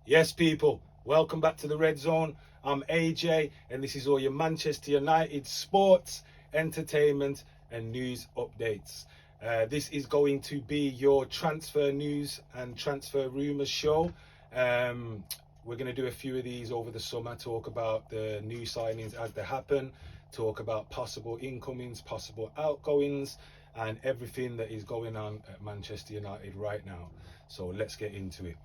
Yes, people, welcome back to the Red Zone. I'm AJ, and this is all your Manchester United sports, entertainment, and news updates. This is going to be your transfer news and transfer rumours show. We're going to do a few of these over the summer, talk about the new signings as they happen, talk about possible incomings, possible outgoings, and everything that is going on at Manchester United right now. So let's get into it.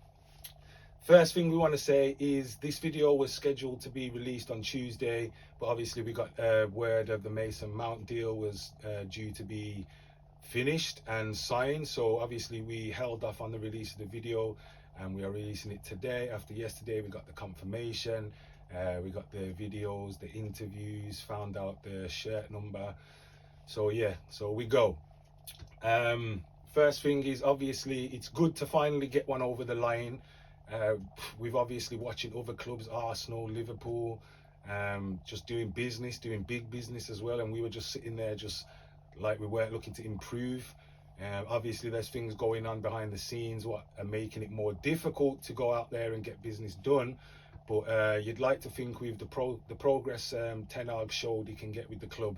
First thing we want to say is this video was scheduled to be released on Tuesday, but obviously we got word of the Mason Mount deal was due to be finished and signed. So obviously we held off on the release of the video, and we are releasing it today. After yesterday, we got the confirmation, we got the videos, the interviews, found out the shirt number. So yeah, so we go. First thing is, obviously it's good to finally get one over the line. We've obviously watching other clubs, Arsenal, Liverpool, just doing business, doing big business as well, and we were just sitting there just like we weren't looking to improve. Obviously there's things going on behind the scenes what are making it more difficult to go out there and get business done, but you'd like to think with the progress Ten Hag showed he can get with the club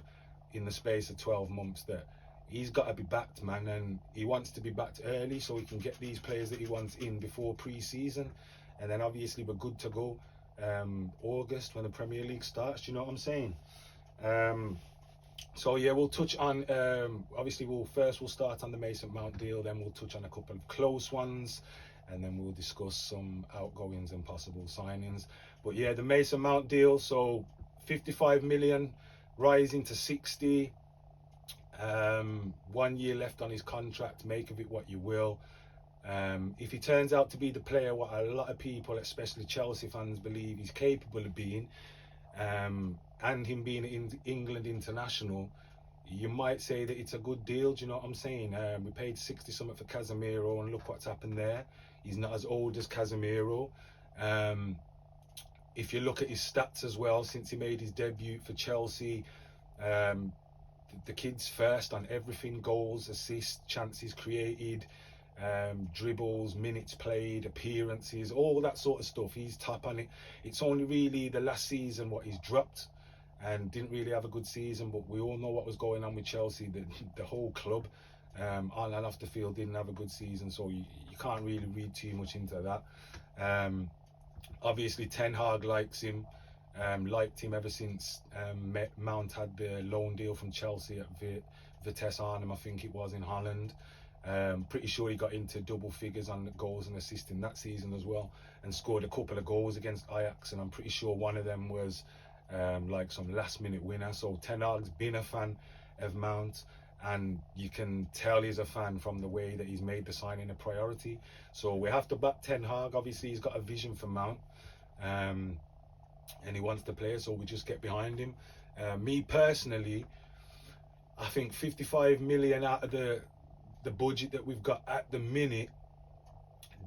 in the space of 12 months that he's got to be backed, man, and he wants to be backed early so he can get these players that he wants in before pre-season, and then obviously we're good to go August when the Premier League starts. Do you know what I'm saying? So yeah, we'll touch on obviously we'll start on the Mason Mount deal, then we'll touch on a couple of close ones, and then we'll discuss some outgoings and possible signings. But yeah, the Mason Mount deal, so 55 million rising to 60. 1 year left on his contract, make of it what you will. If he turns out to be the player what a lot of people, especially Chelsea fans, believe he's capable of being, and him being in England international, you might say that it's a good deal. Do you know what I'm saying? We paid 60 something for Casemiro, and look what's happened there. He's not as old as Casemiro. If you look at his stats as well, since he made his debut for Chelsea, the kid's first on everything: goals, assists, chances created, dribbles, minutes played, appearances, all that sort of stuff. He's top on it. It's only really the last season what he's dropped and didn't really have a good season, but we all know what was going on with Chelsea. The whole club on and off the field didn't have a good season, so you can't really read too much into that. Obviously Ten Hag likes him. Liked him ever since Mount had the loan deal from Chelsea at Vitesse Arnhem, I think it was, in Holland. Pretty sure he got into double figures on goals and assists in that season as well, and scored a couple of goals against Ajax, and I'm pretty sure one of them was like some last minute winner. So Ten Hag's been a fan of Mount, and you can tell he's a fan from the way that he's made the signing a priority. So we have to back Ten Hag. Obviously he's got a vision for Mount, and he wants to play, so we just get behind him. Me personally, I think 55 million out of the budget that we've got at the minute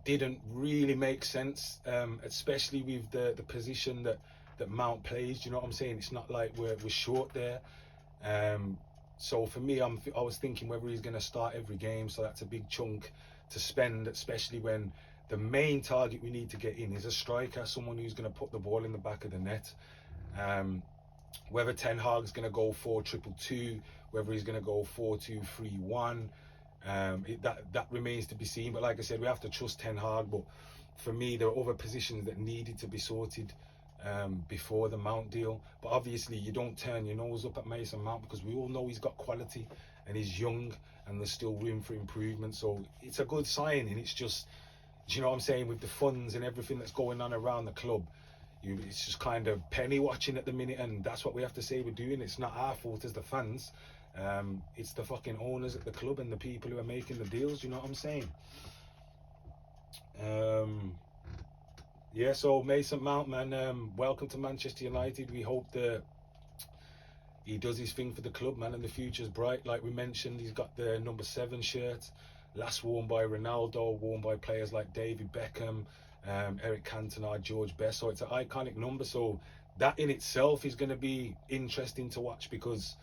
didn't really make sense, especially with the position that Mount plays. Do you know what I'm saying? It's not like we're short there. So for me, I was thinking whether he's going to start every game, so that's a big chunk to spend, especially when the main target we need to get in is a striker, someone who's going to put the ball in the back of the net. Whether Ten Hag's going to go 4-2-2, whether he's going to go 4-2-3-1, that remains to be seen. But like I said, we have to trust Ten Hag. But for me, there are other positions that needed to be sorted before the Mount deal. But obviously you don't turn your nose up at Mason Mount, because we all know he's got quality and he's young and there's still room for improvement. So it's a good signing. It's just, you know what I'm saying, with the funds and everything that's going on around the club, it's just kind of penny watching at the minute, and that's what we have to say we're doing. It's not our fault as the fans. It's the fucking owners at the club and the people who are making the deals. You know what I'm saying? Yeah, so Mason Mount, man, welcome to Manchester United. We hope that he does his thing for the club, man, and the future's bright. Like we mentioned, he's got the number 7 shirt, last worn by Ronaldo, worn by players like David Beckham, Eric Cantona, George Best. So it's an iconic number. So that in itself is going to be interesting to watch, because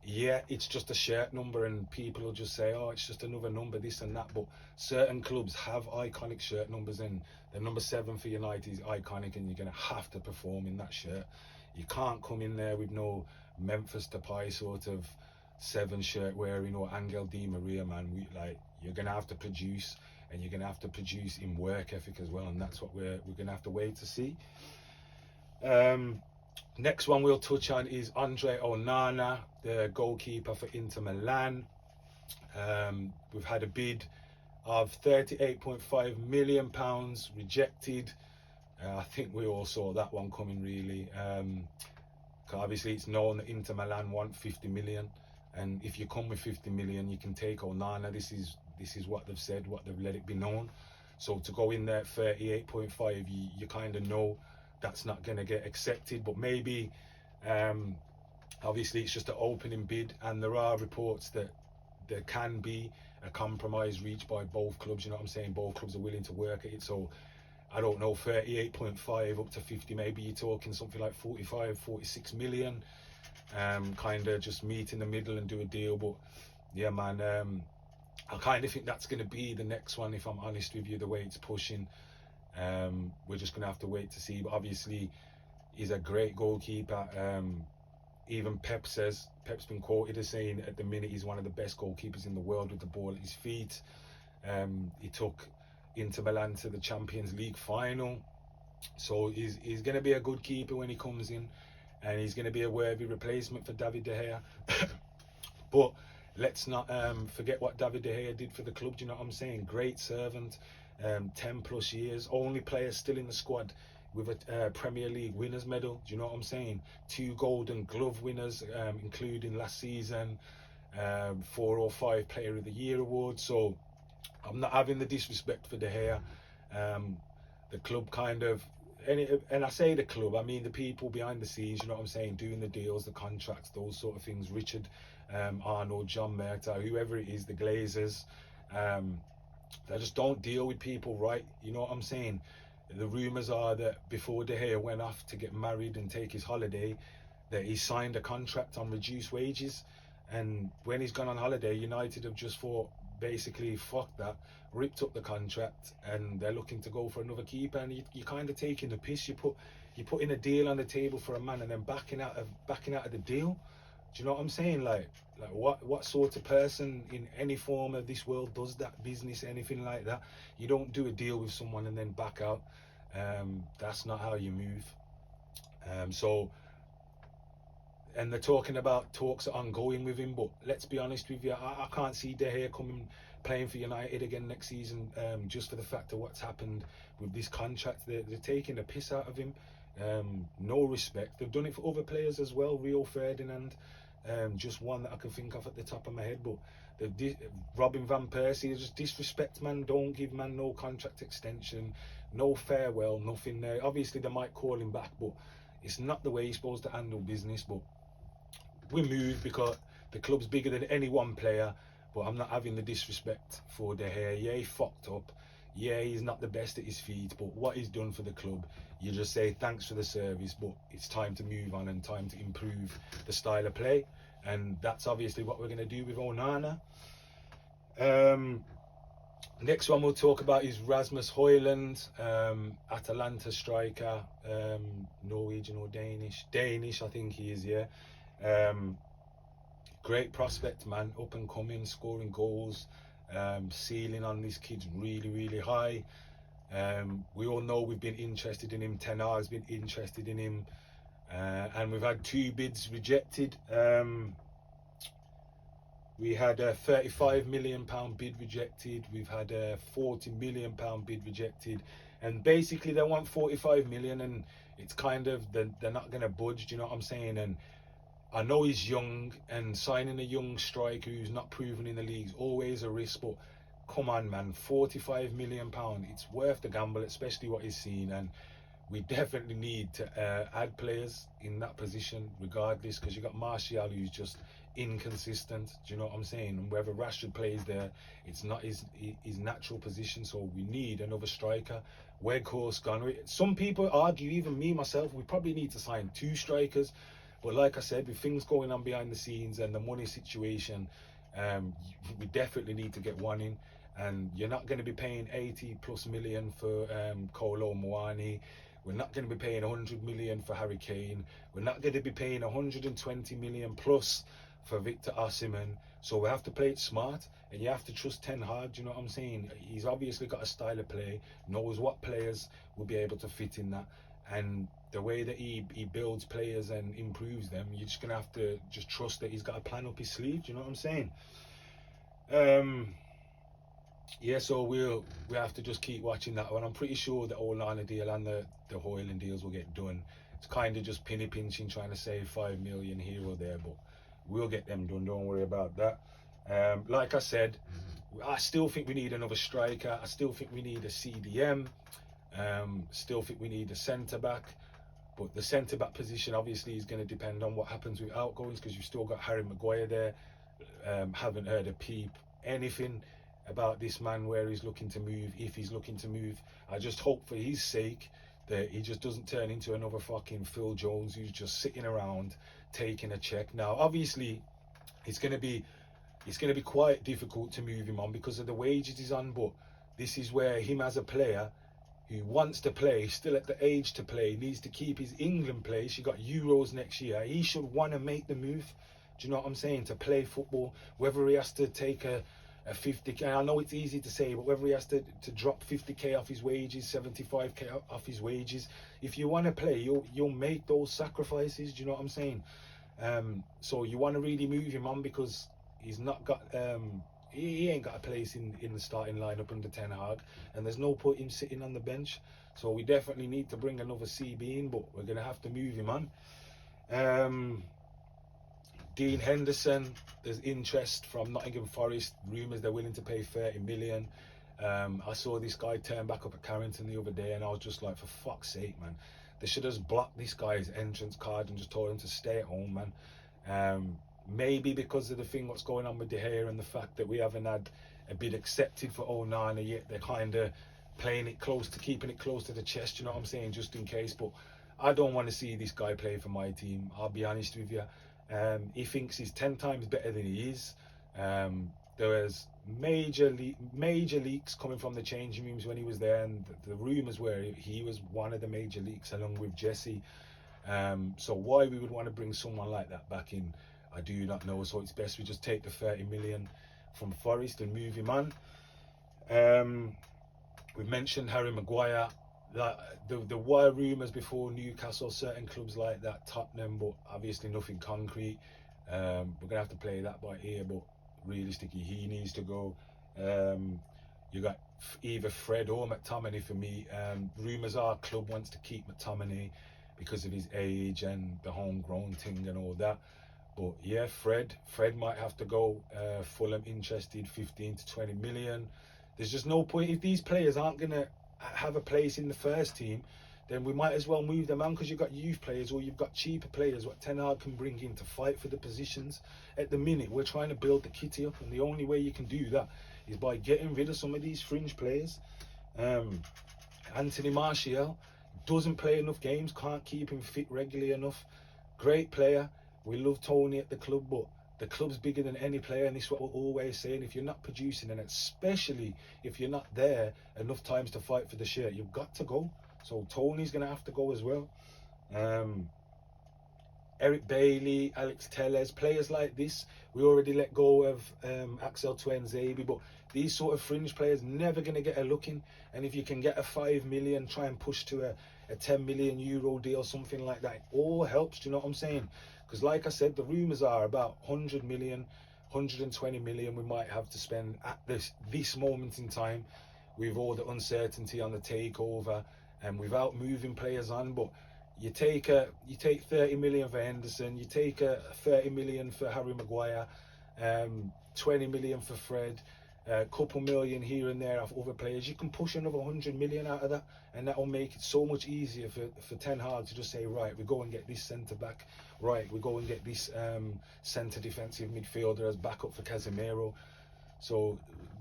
yeah, it's just a shirt number, and people will just say, oh, it's just another number, this and that. But certain clubs have iconic shirt numbers, and the number 7 for United is iconic, and you're going to have to perform in that shirt. You can't come in there with no Memphis Depay sort of 7 shirt wearing or Angel Di Maria, man. You're going to have to produce, and you're going to have to produce in work ethic as well, and that's what we're going to have to wait to see. Next one we'll touch on is Andre Onana, the goalkeeper for Inter Milan. We've had a bid of £38.5 million rejected. I think we all saw that one coming, really. Obviously, it's known that Inter Milan want 50 million, and if you come with 50 million, you can take Onana. This is what they've said, what they've let it be known. So to go in there at 38.5, you kind of know that's not going to get accepted. But maybe, obviously, it's just an opening bid, and there are reports that there can be a compromise reached by both clubs. You know what I'm saying? Both clubs are willing to work at it. So I don't know, 38.5 up to 50, maybe you're talking something like 45, 46 million. Kind of just meet in the middle and do a deal. But yeah, man, I kind of think that's going to be the next one, if I'm honest with you, the way it's pushing. We're just going to have to wait to see. But obviously, he's a great goalkeeper. Even Pep's been quoted as saying at the minute he's one of the best goalkeepers in the world with the ball at his feet. He took Inter Milan to the Champions League final. So he's going to be a good keeper when he comes in, and he's going to be a worthy replacement for David De Gea. But let's not forget what David De Gea did for the club. Do you know what I'm saying? Great servant, 10 plus years, only player still in the squad with a Premier League winners medal. Do you know what I'm saying? 2 Golden Glove winners, including last season, 4 or 5 Player of the Year awards. So I'm not having the disrespect for De Gea. The club kind of, and I say the club, I mean the people behind the scenes, you know what I'm saying, doing the deals, the contracts, those sort of things. Richard, Arnold, John Murtaugh, whoever it is, the Glazers, they just don't deal with people right. You know what I'm saying? The rumours are that before De Gea went off to get married and take his holiday, that he signed a contract on reduced wages, and when he's gone on holiday, United have just thought, basically, fuck that, ripped up the contract, and they're looking to go for another keeper. And you're kind of taking the piss. You put in a deal on the table for a man, and then backing out of the deal. Do you know what I'm saying? Like what sort of person in any form of this world does that business, anything like that? You don't do a deal with someone and then back out. That's not how you move. And they're talking about talks are ongoing with him, but let's be honest with you, I can't see De Gea coming playing for United again next season, just for the fact of what's happened with this contract. They're taking the piss out of him. No respect. They've done it for other players as well. Rio Ferdinand, just one that I can think of at the top of my head. But Robin Van Persie, just disrespect, man. Don't give man no contract extension, no farewell, nothing there. Obviously they might call him back, but it's not the way he's supposed to handle business. But we move because the club's bigger than any one player. But I'm not having the disrespect for De Gea. Yeah, he fucked up. Yeah, he's not the best at his feet, but what he's done for the club, you just say thanks for the service, but it's time to move on and time to improve the style of play. And that's obviously what we're going to do with Onana. Next one we'll talk about is Rasmus Haaland, Atalanta striker, Norwegian or Danish I think he is, yeah. Great prospect, man, up and coming, scoring goals. Ceiling on this kid's really, really high. We all know we've been interested in him. Ten Hag's been interested in him, and we've had 2 bids rejected. We had a £35 million bid rejected. We've had a £40 million bid rejected, and basically they want 45 million, and it's kind of they're not going to budge. Do you know what I'm saying? And I know he's young, and signing a young striker who's not proven in the league is always a risk, but come on, man, £45 million, it's worth the gamble, especially what he's seen. And we definitely need to add players in that position regardless, because you got Martial, who's just inconsistent. Do you know what I'm saying? And whether Rashford plays there, it's not his natural position, so we need another striker. Weghorst gone. Some people argue, even me myself, we probably need to sign 2 strikers. But like I said, with things going on behind the scenes and the money situation, we definitely need to get one in. And you're not going to be paying 80 plus million for Kolo Muani. We're not going to be paying 100 million for Harry Kane. We're not going to be paying 120 million plus for Victor Osimhen. So we have to play it smart, and you have to trust Ten Hag. Do you know what I'm saying? He's obviously got a style of play, knows what players will be able to fit in that, and the way that he builds players and improves them, you're just going to have to just trust that he's got a plan up his sleeve. Do you know what I'm saying? Yeah, so we have to just keep watching that one. I'm pretty sure the Onana deal and the Haaland deals will get done. It's kind of just penny pinching, trying to save 5 million here or there, but we'll get them done. Don't worry about that. Like I said, I still think we need another striker. I still think we need a CDM. Still think we need a centre back. But the centre back position obviously is going to depend on what happens with outgoings, because you've still got Harry Maguire there. Haven't heard a peep anything about this man, where he's looking to move, if he's looking to move. I just hope for his sake that he just doesn't turn into another fucking Phil Jones who's just sitting around taking a check. Now obviously it's going to be quite difficult to move him on because of the wages he's on, but this is where him as a player who wants to play, still at the age to play, needs to keep his England place. You got Euros next year. He should want to make the move. Do you know what I'm saying? To play football, whether he has to take a 50k, I know it's easy to say, but whether he has to drop 50k off his wages, 75k off his wages, if you want to play, you'll make those sacrifices. Do you know what I'm saying? So you want to really move him on, because he's not got he ain't got a place in the starting lineup under Ten Hag, and there's no point him sitting on the bench. So we definitely need to bring another CB in, but we're gonna have to move him on. Dean Henderson, there's interest from Nottingham Forest, rumours they're willing to pay 30 million. I saw this guy turn back up at Carrington the other day, and I was just like, for fuck's sake, man. They should have just blocked this guy's entrance card and just told him to stay at home, man. Maybe because of the thing what's going on with De Gea and the fact that we haven't had a bid accepted for Onana yet, they're kind of playing it close to, keeping it close to the chest, you know what I'm saying, just in case. But I don't want to see this guy play for my team, I'll be honest with you. He thinks he's 10 times better than he is. There was major leaks coming from the changing rooms when he was there, and the rumours were he was one of the major leaks along with Jesse. So why we would want to bring someone like that back in, I do not know. So it's best we just take the 30 million from Forest and move him on. We mentioned Harry Maguire. There were rumours before Newcastle, certain clubs like that, Tottenham, but obviously nothing concrete. We're going to have to play that by ear, but realistically he needs to go. You got either Fred or McTominay for me. Rumours are club wants to keep McTominay because of his age and the homegrown thing and all that. But yeah, Fred might have to go. Fulham interested, 15 to 20 million. There's just no point. If these players aren't going to have a place in the first team, then we might as well move them on, because you've got youth players or you've got cheaper players what Ten Hag can bring in to fight for the positions. At the minute, we're trying to build the kitty up, and the only way you can do that is by getting rid of some of these fringe players. Anthony Martial doesn't play enough games, can't keep him fit regularly enough. Great player. We love Tony at the club, but the club's bigger than any player, and this is what we're always saying. If you're not producing, and especially if you're not there enough times to fight for the shirt, you've got to go. So Tony's going to have to go as well. Eric Bailey, Alex Telles, players like this. We already let go of Axel Tuanzebe, but these sort of fringe players never going to get a look in. And if you can get a 5 million, try and push to a 10 million euro deal, something like that, it all helps. Do you know what I'm saying? Because like I said, the rumours are about 100 million, 120 million we might have to spend at this moment in time, with all the uncertainty on the takeover and without moving players on. But you take 30 million for Henderson, you take 30 million for Harry Maguire, 20 million for Fred, a couple million here and there of other players. You can push another 100 million out of that, and that will make it so much easier for Ten Hag to just say, right, we go and get this centre back, right, we go and get this centre defensive midfielder as backup for Casemiro. So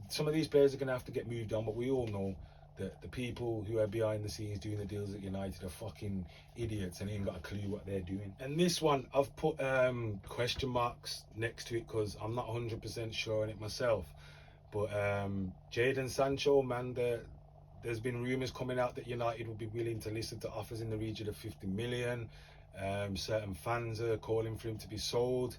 some of these players are going to have to get moved on, but we all know the people who are behind the scenes doing the deals at United are fucking idiots and ain't got a clue what they're doing. And this one, I've put question marks next to it because I'm not 100% sure on it myself. But Jadon Sancho, man, there's been rumours coming out that United would be willing to listen to offers in the region of 50 million. Certain fans are calling for him to be sold.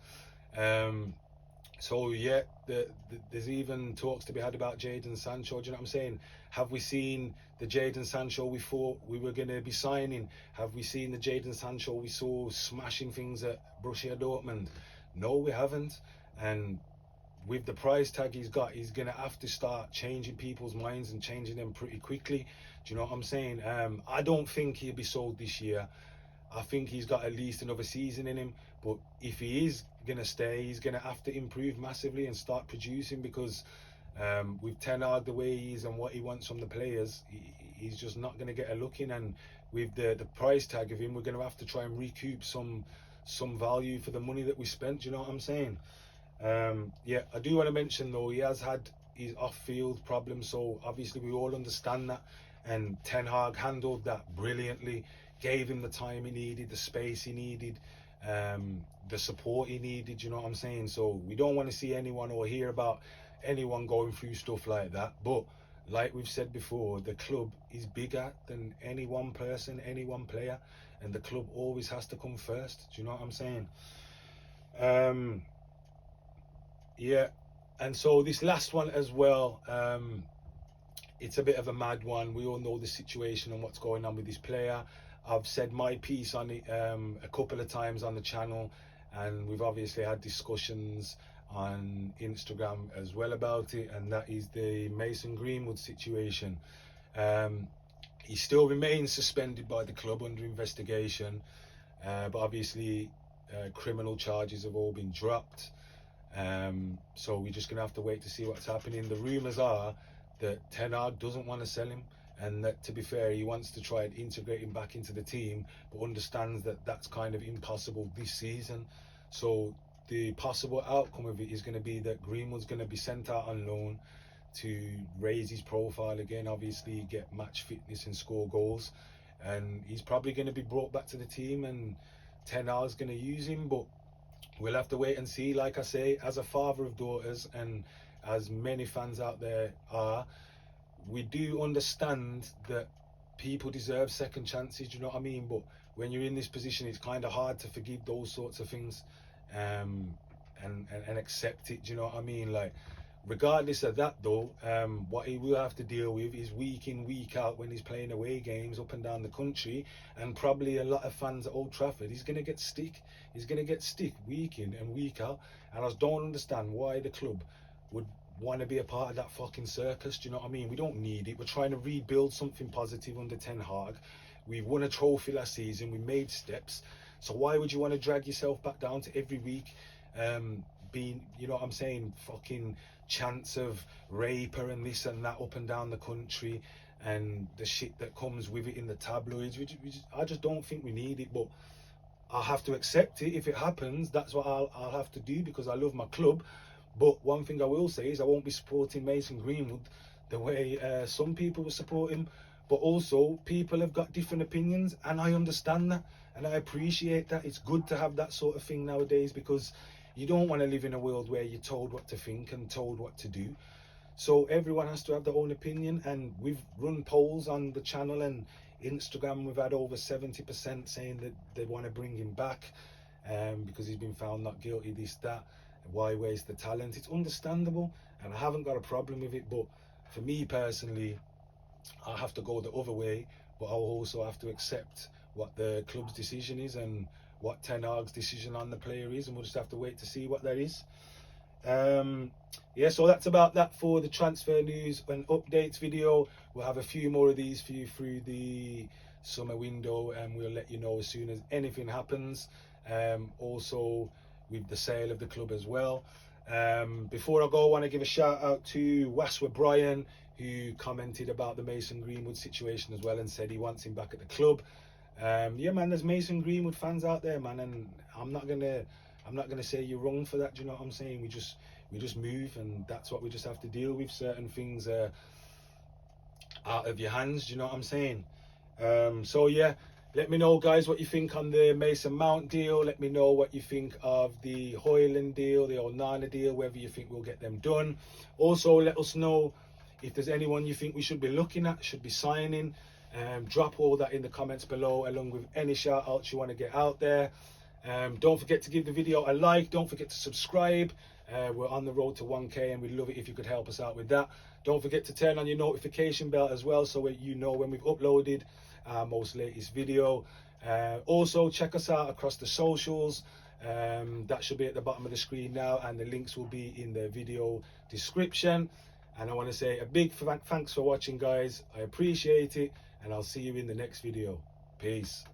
So yeah, there's even talks to be had about Jadon Sancho. Do you know what I'm saying? Have we seen the Jadon Sancho we thought we were going to be signing? Have we seen the Jadon Sancho we saw smashing things at Borussia Dortmund? No, we haven't. And with the price tag he's got, he's going to have to start changing people's minds and changing them pretty quickly. Do you know what I'm saying? I don't think he'll be sold this year. I think he's got at least another season in him. But if he is going to stay, he's going to have to improve massively and start producing, because with Ten Hag the way he is and what he wants from the players, he's just not going to get a look in. And with the price tag of him, we're going to have to try and recoup some value for the money that we spent. Do you know what I'm saying? Yeah, I do want to mention though, he has had his off-field problems, so obviously we all understand that, and Ten Hag handled that brilliantly, gave him the time he needed, the space he needed, the support he needed. You know what I'm saying? So we don't want to see anyone or hear about anyone going through stuff like that. But like we've said before, the club is bigger than any one person, any one player, and the club always has to come first. Do you know what I'm saying? Yeah, and so this last one as well, it's a bit of a mad one. We all know the situation and what's going on with this player. I've said my piece on it a couple of times on the channel, and we've obviously had discussions on Instagram as well about it, and that is the Mason Greenwood situation. He still remains suspended by the club under investigation, but obviously criminal charges have all been dropped. So we're just going to have to wait to see what's happening. The rumours are that Ten Hag doesn't want to sell him, and that, to be fair, he wants to try and integrate him back into the team, but understands that that's kind of impossible this season. So the possible outcome of it is going to be that Greenwood's going to be sent out on loan to raise his profile again, obviously get match fitness and score goals, and he's probably going to be brought back to the team, and Ten Hag's going to use him. But we'll have to wait and see. Like I say, as a father of daughters, and as many fans out there are, we do understand that people deserve second chances, do you know what I mean? But when you're in this position, it's kind of hard to forgive those sorts of things and accept it, do you know what I mean? Like, regardless of that though, what he will have to deal with is week in, week out, when he's playing away games up and down the country, and probably a lot of fans at Old Trafford, he's going to get stick. He's going to get stick week in and week out. And I just don't understand why the club would want to be a part of that fucking circus. Do you know what I mean? We don't need it. We're trying to rebuild something positive under Ten Hag. We won a trophy last season. We made steps. So why would you want to drag yourself back down to every week being, you know what I'm saying, fucking chants of raper and this and that up and down the country, and the shit that comes with it in the tabloids? I just don't think we need it. But I'll have to accept it if it happens. That's what I'll have to do, because I love my club. But one thing I will say is I won't be supporting Mason Greenwood the way some people will support him. But also, people have got different opinions, and I understand that, and I appreciate that. It's good to have that sort of thing nowadays, because you don't want to live in a world where you're told what to think and told what to do. So everyone has to have their own opinion, and we've run polls on the channel and Instagram. We've had over 70% saying that they want to bring him back because he's been found not guilty, this, that. Why waste the talent? It's understandable, and I haven't got a problem with it. But for me personally, I have to go the other way, but I'll also have to accept what the club's decision is and what Ten Hag's decision on the player is, and we'll just have to wait to see what that is. Yeah, so that's about that for the transfer news and updates video. We'll have a few more of these for you through the summer window, and we'll let you know as soon as anything happens. Also with the sale of the club as well. Before I go, I want to give a shout out to Waswa Brian, who commented about the Mason Greenwood situation as well and said he wants him back at the club. Yeah, man, there's Mason Greenwood fans out there, man, and I'm not gonna say you're wrong for that. Do you know what I'm saying? We just move, and that's what we just have to deal with. Certain things out of your hands. Do you know what I'm saying? So yeah, let me know, guys, what you think on the Mason Mount deal. Let me know what you think of the Haaland deal, the Onana deal, whether you think we'll get them done. Also, let us know if there's anyone you think we should be looking at, should be signing. Drop all that in the comments below, along with any shout outs you want to get out there. Don't forget to give the video a like. Don't forget to subscribe. We're on the road to 1K, and we'd love it if you could help us out with that. Don't forget to turn on your notification bell as well, so you know when we've uploaded our most latest video. Also, check us out across the socials. That should be at the bottom of the screen now, and the links will be in the video description. And I want to say a big thanks for watching, guys. I appreciate it, and I'll see you in the next video. Peace.